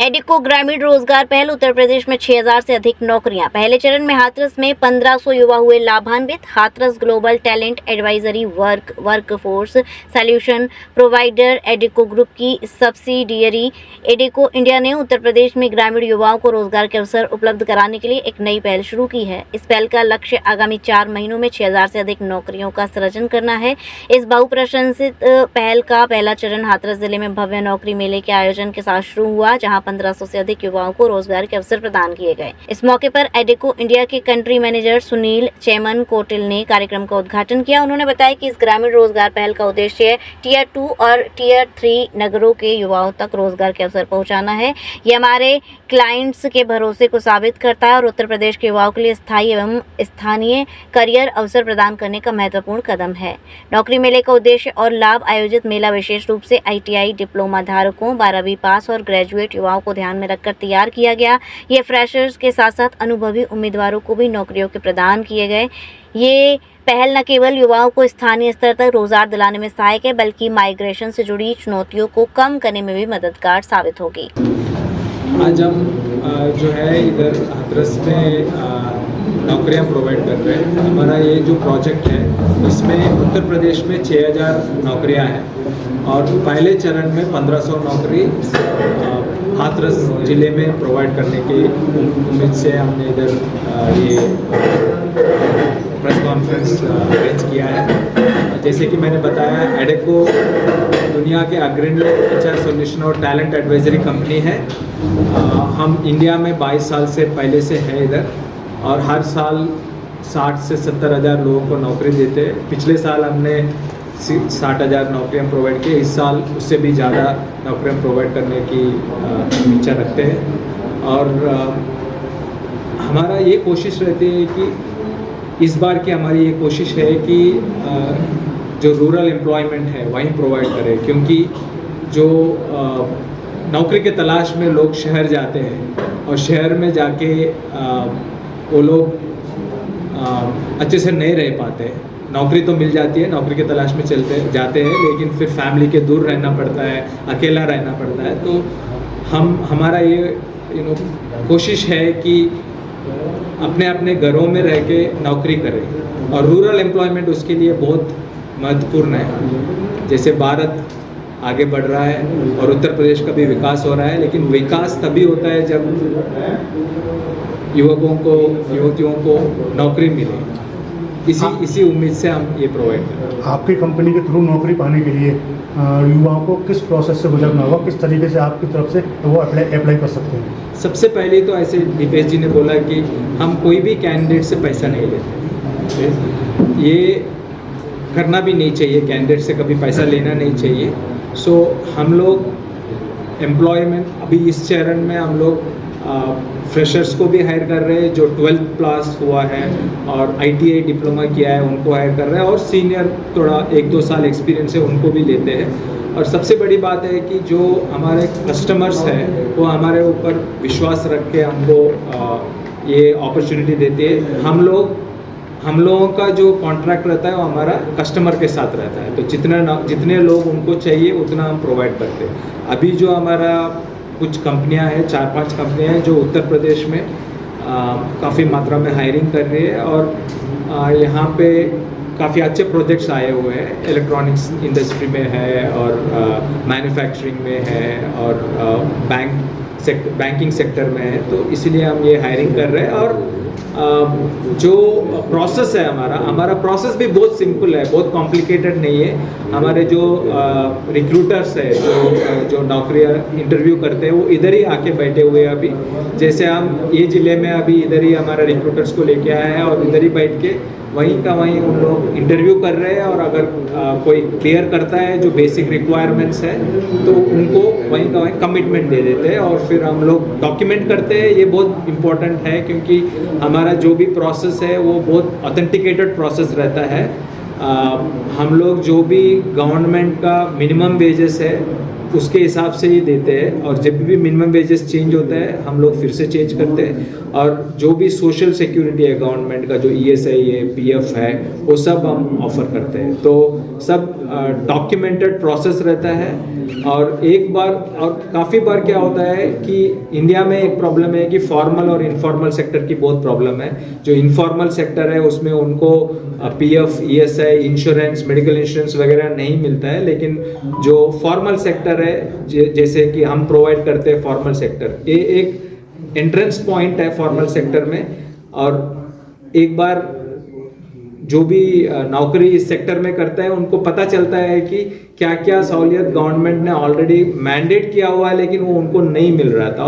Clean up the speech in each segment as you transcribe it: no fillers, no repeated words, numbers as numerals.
एडिको ग्रामीण रोजगार पहल उत्तर प्रदेश में 6000 से अधिक नौकरियां। पहले चरण में हाथरस में 1500 युवा हुए लाभान्वित। Hathras global talent advisory workforce solution provider Adecco group की सब्सिडियरी एडिको इंडिया ने उत्तर प्रदेश में ग्रामीण युवाओं को रोजगार के अवसर उपलब्ध कराने के लिए एक नई पहल शुरू की है। इस पहल का लक्ष्य आगामी 4 महीनों में 6000 से अधिक नौकरियों का सृजन करना है। इस बहुप्रशंसित पहल का पहला चरण हाथरस जिले में भव्य नौकरी मेले के आयोजन के साथ शुरू हुआ, जहां 1500 से अधिक युवाओं को रोजगार के अवसर प्रदान किए गए। इस मौके पर एडिको इंडिया के कंट्री मैनेजर सुनील चेमन कोटिल ने कार्यक्रम का उद्घाटन किया। उन्होंने बताया कि इस ग्रामीण रोजगार पहल का उद्देश्य टियर 2 और टियर 3 नगरों के युवाओं तक रोजगार के अवसर पहुंचाना है। ये हमारे क्लाइंट्स के भरोसे को साबित करता है और उत्तर प्रदेश के युवाओं के लिए स्थायी एवं स्थानीय करियर अवसर प्रदान करने का महत्वपूर्ण कदम है। नौकरी मेले का उद्देश्य और लाभ आयोजित मेला विशेष रूप से ITI डिप्लोमा धारकों, 12वीं पास और ग्रेजुएट युवाओं को ध्यान में रखकर तैयार किया गया। ये फ्रेशर्स के साथ साथ अनुभवी उम्मीदवारों को भी नौकरियों के प्रदान किए गए। ये पहल न केवल युवाओं को स्थानीय स्तर तक रोजगार दिलाने में सहायक है, बल्कि माइग्रेशन से जुड़ी चुनौतियों को कम करने में भी मददगार साबित होगी। आज हम जो है इधर हाथरस में नौकरियां प्रोवाइड कर रहे हैं। हमारा ये जो प्रोजेक्ट है इसमें उत्तर प्रदेश में 6000 नौकरियां हैं और पहले चरण में 1500 नौकरी हाथरस ज़िले में प्रोवाइड करने की उम्मीद से हमने इधर ये प्रेस कॉन्फ्रेंस अरेंज किया है। जैसे कि मैंने बताया, एडिको दुनिया के अग्रणी HR सॉल्यूशन और टैलेंट एडवाइजरी कंपनी है। हम इंडिया में 22 साल से पहले से है इधर और हर साल 60 से 70 हज़ार लोगों को नौकरी देते हैं। पिछले साल हमने 60,000 नौकरियां प्रोवाइड की। इस साल उससे भी ज़्यादा नौकरियां प्रोवाइड करने की इच्छा रखते हैं और हमारा ये कोशिश रहती है कि इस बार की हमारी ये कोशिश है कि जो रूरल एम्प्लॉयमेंट है वहीं प्रोवाइड करें, क्योंकि जो नौकरी के तलाश में लोग शहर जाते हैं और शहर में जाके वो लोग अच्छे से नहीं रह पाते। नौकरी तो मिल जाती है, नौकरी के तलाश में जाते हैं, लेकिन फिर फैमिली के दूर रहना पड़ता है, अकेला रहना पड़ता है। तो हमारा ये कोशिश है कि अपने अपने घरों में रह के नौकरी करें और रूरल एम्प्लॉयमेंट उसके लिए बहुत महत्वपूर्ण है। जैसे भारत आगे बढ़ रहा है और उत्तर प्रदेश का भी विकास हो रहा है, लेकिन विकास तभी होता है जब युवकों को, युवतियों को नौकरी मिले। इसी उम्मीद से हम ये प्रोवाइड करें। आपकी कंपनी के थ्रू नौकरी पाने के लिए युवाओं को किस प्रोसेस से गुजरना होगा, किस तरीके से आपकी तरफ से वो अप्लाई कर सकते हैं? सबसे पहले तो ऐसे दीपेश जी ने बोला कि हम कोई भी कैंडिडेट से पैसा नहीं लेते। ये करना भी नहीं चाहिए, कैंडिडेट से कभी पैसा लेना नहीं चाहिए। सो हम लोग एम्प्लॉयमेंट अभी इस चरण में हम लोग फ्रेशर्स को भी हायर कर रहे हैं जो 12th पास हुआ है और ITI डिप्लोमा किया है, उनको हायर कर रहे हैं और सीनियर थोड़ा 1-2 साल एक्सपीरियंस है उनको भी लेते हैं। और सबसे बड़ी बात है कि जो हमारे कस्टमर्स हैं वो हमारे ऊपर विश्वास रख के हमको ये अपॉर्चुनिटी देते हैं। हम लोगों का जो कॉन्ट्रैक्ट रहता है वो हमारा कस्टमर के साथ रहता है, तो जितने लोग उनको चाहिए उतना हम प्रोवाइड करते हैं। अभी जो हमारा कुछ कंपनियां हैं, 4-5 कंपनियां हैं जो उत्तर प्रदेश में काफ़ी मात्रा में हायरिंग कर रही है और यहाँ पे काफ़ी अच्छे प्रोजेक्ट्स आए हुए हैं। इलेक्ट्रॉनिक्स इंडस्ट्री में है और मैन्युफैक्चरिंग में है और बैंकिंग सेक्टर में है, तो इसलिए हम ये हायरिंग कर रहे हैं। और जो प्रोसेस है हमारा प्रोसेस भी बहुत सिंपल है, बहुत कॉम्प्लिकेटेड नहीं है। हमारे जो रिक्रूटर्स है जो नौकरियां इंटरव्यू करते हैं वो इधर ही आके बैठे हुए हैं। अभी जैसे हम ये ज़िले में अभी इधर ही हमारा रिक्रूटर्स को लेके आए हैं और इधर ही बैठ के वहीं का वहीं उन लोग इंटरव्यू कर रहे हैं और अगर कोई क्लियर करता है जो बेसिक रिक्वायरमेंट्स है तो उनको वहीं का वहीं कमिटमेंट दे देते हैं और फिर हम लोग डॉक्यूमेंट करते हैं। ये बहुत इम्पोर्टेंट है क्योंकि हमारा जो भी प्रोसेस है वो बहुत ऑथेंटिकेटेड प्रोसेस रहता है। हम लोग जो भी गवर्नमेंट का मिनिमम वेजेस है उसके हिसाब से ही देते हैं, और जब भी मिनिमम वेजेस चेंज होता है हम लोग फिर से चेंज करते हैं, और जो भी सोशल सिक्योरिटी है गवर्नमेंट का, जो ESI है, PF है, वो सब हम ऑफर करते हैं। तो सब डॉक्यूमेंटेड प्रोसेस रहता है। और एक बार और काफ़ी बार क्या होता है कि इंडिया में एक प्रॉब्लम है कि फॉर्मल और इनफॉर्मल सेक्टर की बहुत प्रॉब्लम है। जो इनफॉर्मल सेक्टर है उसमें उनको PF, ESI, insurance, medical insurance वगैरह नहीं मिलता है, लेकिन जो फॉर्मल सेक्टर है जैसे कि हम प्रोवाइड करते हैं फॉर्मल सेक्टर, ये एक एंट्रेंस पॉइंट है फॉर्मल सेक्टर में। और एक बार जो भी नौकरी इस सेक्टर में करता है उनको पता चलता है कि क्या क्या सहूलियत गवर्नमेंट ने ऑलरेडी मैंडेट किया हुआ है लेकिन वो उनको नहीं मिल रहा था,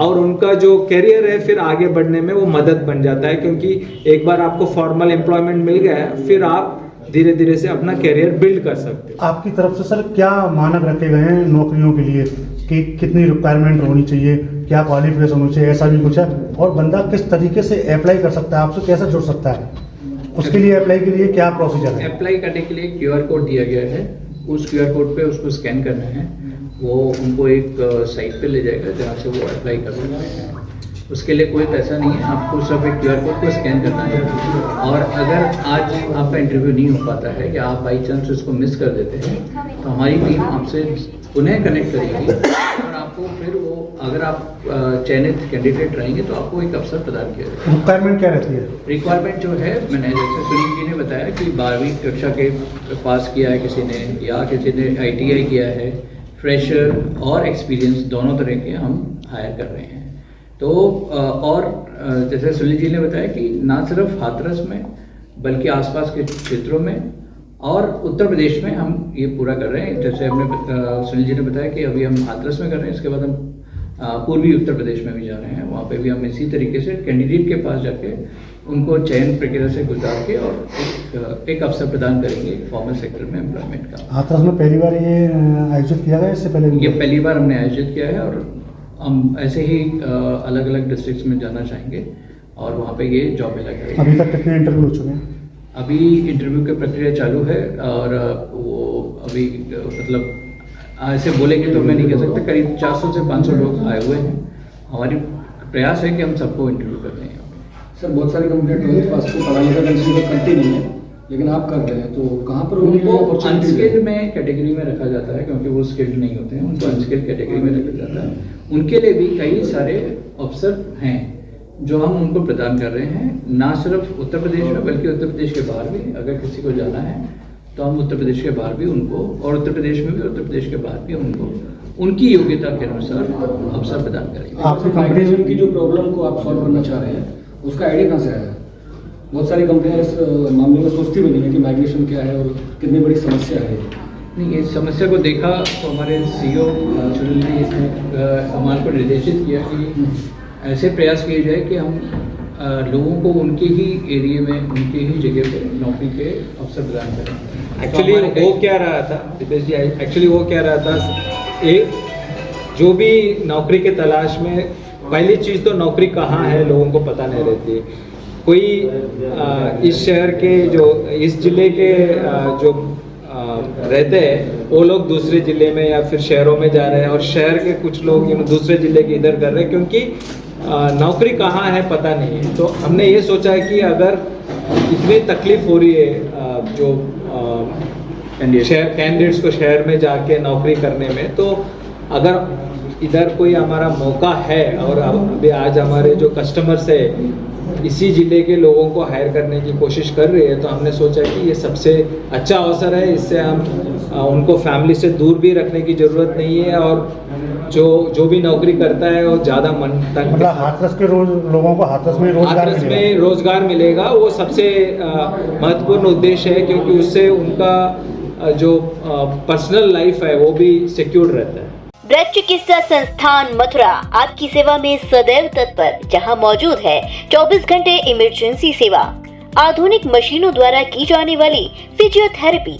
और उनका जो करियर है फिर आगे बढ़ने में वो मदद बन जाता है, क्योंकि एक बार आपको फॉर्मल एम्प्लॉयमेंट मिल गया है फिर आप धीरे धीरे से अपना करियर बिल्ड कर सकते हो। आपकी तरफ से सर क्या मानक रखे गए हैं नौकरियों के लिए कि कितनी रिक्वायरमेंट होनी चाहिए, क्या क्वालिफिकेशन होनी चाहिए, ऐसा भी कुछ है? और बंदा किस तरीके से अप्लाई कर सकता है, आपसे कैसे जुड़ सकता है? उसके लिए अप्लाई के लिए क्या प्रोसीजर है? अप्लाई करने के लिए QR कोड दिया गया है, उस QR कोड पे उसको स्कैन करना है, वो उनको एक साइट पे ले जाएगा जहाँ से वो अप्लाई कर सकते हैं। उसके लिए कोई पैसा नहीं है, आपको सिर्फ एक QR कोड को स्कैन करना है। और अगर आज आपका इंटरव्यू नहीं हो पाता है या आप बाई चांस उसको मिस कर देते हैं तो हमारी टीम आपसे पुनः कनेक्ट करेगी, और आपको फिर वो अगर आप चयनित कैंडिडेट रहेंगे तो आपको एक अवसर प्रदान किया जाएगा। रिक्वायरमेंट क्या रहती है? रिक्वायरमेंट जो है, मैंने जैसे सुनील जी ने बताया कि 12वीं कक्षा के पास किया है किसी ने, या किसी ने ITI किया है, फ्रेशर और एक्सपीरियंस दोनों तरह के हम हायर कर रहे हैं। तो और जैसे सुनील जी ने बताया कि ना सिर्फ हाथरस में बल्कि आसपास के क्षेत्रों में और उत्तर प्रदेश में हम ये पूरा कर रहे हैं। जैसे हमने सुनील जी ने बताया कि अभी हम हाथरस में कर रहे हैं, इसके बाद हम पूर्वी उत्तर प्रदेश में भी जा रहे हैं, वहाँ पे भी हम इसी तरीके से कैंडिडेट के पास जाके उनको चयन प्रक्रिया से गुजार के और एक अवसर प्रदान करेंगे फॉर्मल सेक्टर में एम्प्लॉयमेंट का। हाथरस में पहली बार ये आयोजित किया गया, इससे पहले ये पहली बार हमने आयोजित किया है, और हम ऐसे ही अलग अलग डिस्ट्रिक्ट्स में जाना चाहेंगे और वहाँ पे ये जॉब मेला करेंगे। अभी तक कितने इंटरव्यू हो चुके हैं? अभी इंटरव्यू की प्रक्रिया चालू है, और वो अभी मतलब ऐसे बोलेंगे तो मैं नहीं कह सकता, करीब 400 से 500 लोग आए हुए हैं। हमारी प्रयास है कि हम सबको इंटरव्यू कर रहे हैं। सर बहुत सारी कंपनियां 12th पास को पढ़ाई का कंसीडर करती नहीं है, लेकिन आप कर रहे हैं, तो कहाँ पर उनको अनस्किल्ड में कैटेगरी में रखा जाता है, क्योंकि वो स्किल्ड नहीं होते हैं, उनको अनस्किल्ड कैटेगरी में रखा जाता है। उनके लिए भी कई सारे अवसर हैं जो हम उनको प्रदान कर रहे हैं, ना सिर्फ उत्तर प्रदेश में बल्कि उत्तर प्रदेश के बाहर भी। अगर किसी को जाना है तो हम उत्तर प्रदेश के बाहर भी उनको, और उत्तर प्रदेश में भी, उत्तर प्रदेश के बाहर भी उनको उनकी योग्यता के अनुसार अवसर प्रदान करेंगे। आपकी माइग्रेशन की जो प्रॉब्लम को आप सॉल्व करना चाह रहे हैं, उसका आइडिया कहाँ से आया है? बहुत सारी कंपनियां इस मामले में सोचती भी नहीं है कि माइग्रेशन क्या है और कितनी बड़ी समस्या है। नहीं, इस समस्या को देखा तो हमारे CEO सुनील ने हमारे को निर्देशित किया कि ऐसे प्रयास किए जाए कि हम लोगों को उनके ही एरिया में, उनके ही जगह पे नौकरी के अवसर प्रदान करें। एक्चुअली वो क्या रहा था दीपेश जी, एक्चुअली वो क्या रहा था, एक जो भी नौकरी के तलाश में, पहली चीज़ तो नौकरी कहाँ है लोगों को पता नहीं रहती। कोई इस शहर के, जो इस ज़िले के जो रहते हैं वो लोग दूसरे ज़िले में या फिर शहरों में जा रहे हैं, और शहर के कुछ लोग दूसरे ज़िले के इधर कर रहे हैं, क्योंकि नौकरी कहाँ है पता नहीं है। तो हमने ये सोचा है कि अगर इतनी तकलीफ हो रही है जो कैंडिडेट्स को शहर में जाके नौकरी करने में, तो अगर इधर कोई हमारा मौका है और अभी आज हमारे जो कस्टमर्स है इसी ज़िले के लोगों को हायर करने की कोशिश कर रही है, तो हमने सोचा कि ये सबसे अच्छा अवसर है। इससे हम उनको फैमिली से दूर भी रखने की ज़रूरत नहीं है, और जो भी नौकरी करता है वो ज़्यादा मन तक, मतलब हाथरस के लोगों को हाथरस में रोजगार मिलेगा। वो सबसे महत्वपूर्ण उद्देश्य है, क्योंकि उससे उनका जो पर्सनल लाइफ है वो भी सिक्योर रहता है। ब्रज चिकित्सा संस्थान मथुरा आपकी सेवा में सदैव तत्पर, जहां मौजूद है 24 घंटे इमरजेंसी सेवा, आधुनिक मशीनों द्वारा की जाने वाली फिजियोथेरेपी,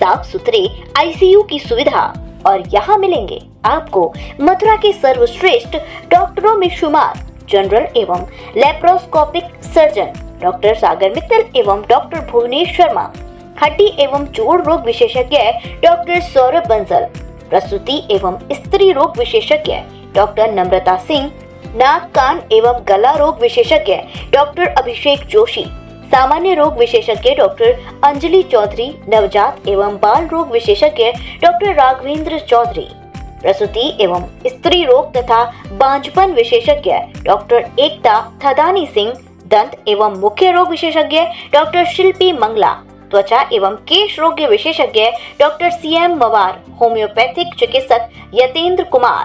साफ सुथरे ICU की सुविधा, और यहाँ मिलेंगे आपको मथुरा के सर्वश्रेष्ठ डॉक्टरों में शुमार जनरल एवं लेप्रोस्कोपिक सर्जन डॉक्टर सागर मित्तल एवं डॉक्टर भुवनेश शर्मा, हड्डी एवं जोड़ रोग विशेषज्ञ डॉक्टर सौरभ बंसल, प्रसूति एवं स्त्री रोग विशेषज्ञ डॉक्टर नम्रता सिंह, नाक कान एवं गला रोग विशेषज्ञ डॉक्टर अभिषेक जोशी, सामान्य रोग विशेषज्ञ डॉक्टर अंजलि चौधरी, नवजात एवं बाल रोग विशेषज्ञ डॉक्टर राघवेंद्र चौधरी, प्रसूति एवं स्त्री रोग तथा बांझपन विशेषज्ञ डॉक्टर एकता थदानी सिंह, दंत एवं मुख्य रोग विशेषज्ञ डॉक्टर शिल्पी मंगला, त्वचा एवं केश रोग विशेषज्ञ डॉक्टर CM मवार, होम्योपैथिक चिकित्सक यतेंद्र कुमार।